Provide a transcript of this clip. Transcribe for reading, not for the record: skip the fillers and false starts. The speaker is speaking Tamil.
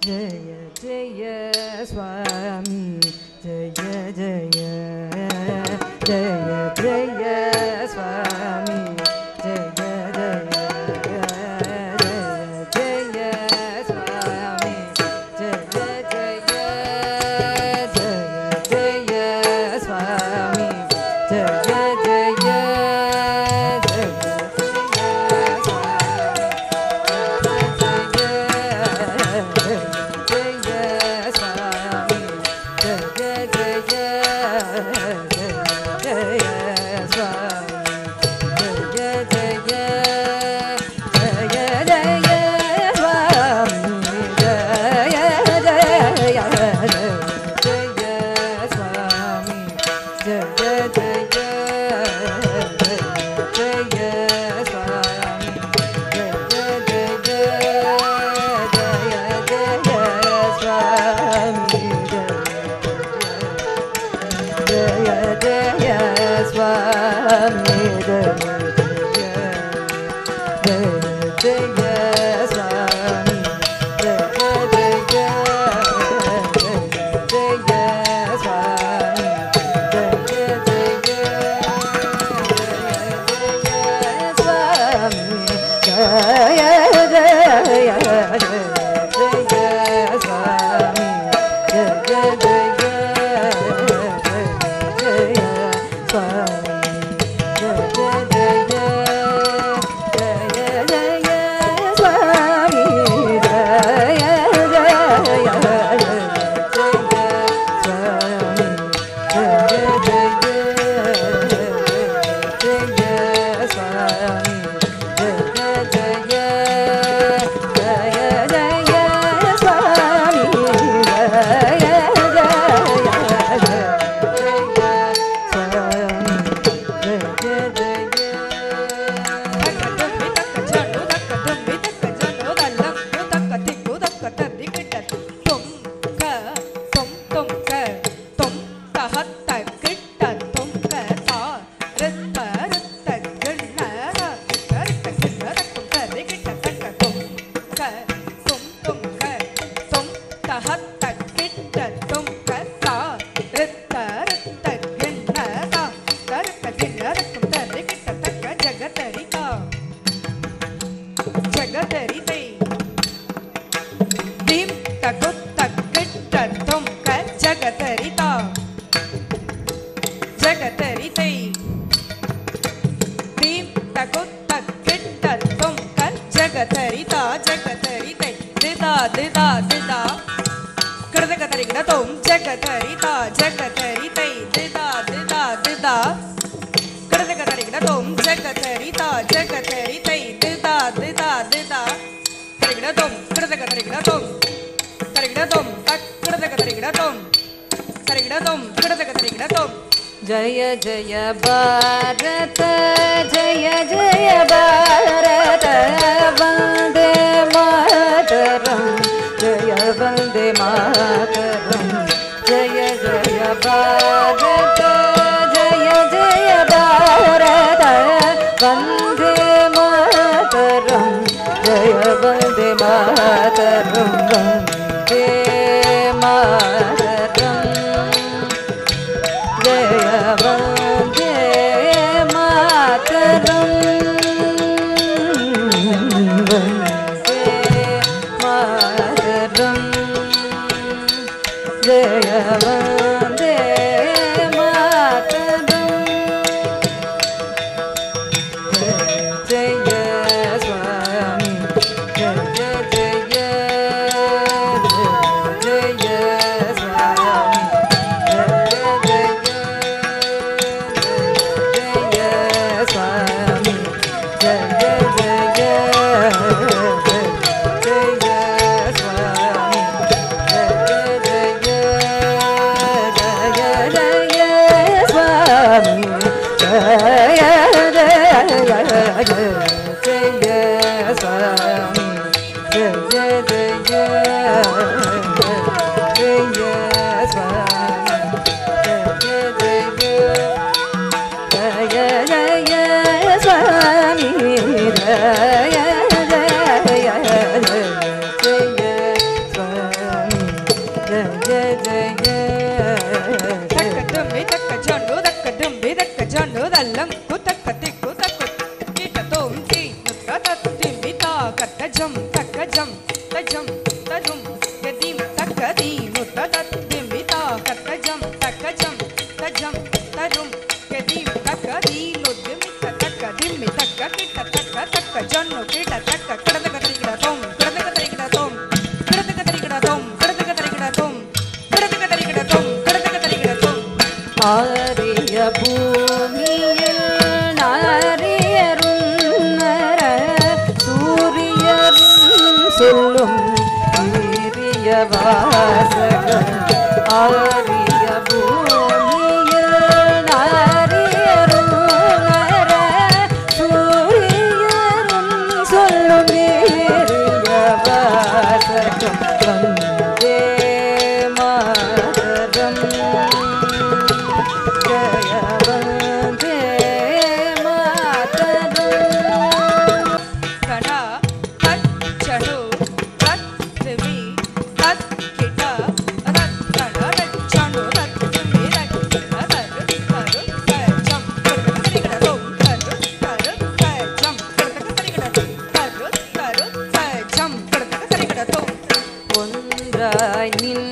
जय जय स्वामी जय जय जय जय स्वामी जय जय जय स्वामी जय जय जय स्वामी जय जय भारत जय जय भारत वंदे मातरम जय वंदे मातरम जय जय भारत जय जय भारत वंदे मातरम जय वंदे मातरम वंदे मातरम जय वंदे मातरम वंदे मातरम जय वंदे मातरम जय स्वामी जय जय जय स्वामी தரும் கதீம் தக்கதீனு ததத்திமிதா கத்தஜம் தக்கஜம் தஜம் தரும் கதீம் தக்கதீனு திமித தக்கதிமி தக்க கிட்ட தக்க தக்க ஜன்னு கிட்ட தக்க கடதக தரிகிட தோம் கடதக தரிகிட தோம் கடதக தரிகிட தோம் கடதக தரிகிட தோம் கடதக தரிகிட தோம் கடதக தரிகிட தோம் ஆரிய பூமியில் நாரியரும் நர சூரியரும் சொல்லும் வீரிய வாசகம் ஆரிய பூமியில் நாரியரும் நர சூரியரும் சொல்லும் வீரிய வாசகம் வந்தே மாதரம் ஜய வந்தே மாதரம் கடா கச்சடு ரத்வி ரத்கிட ரத்கட ரச்சண்டு ரத்வி ரத்கிட தரு தரு கஜம் கடதக தரிகிட தோம் தரு தரு கஜம் கடதக தரிகிட தரு தரு கஜம் கடதக தரிகிட தோம் ஒன்றாய் நின்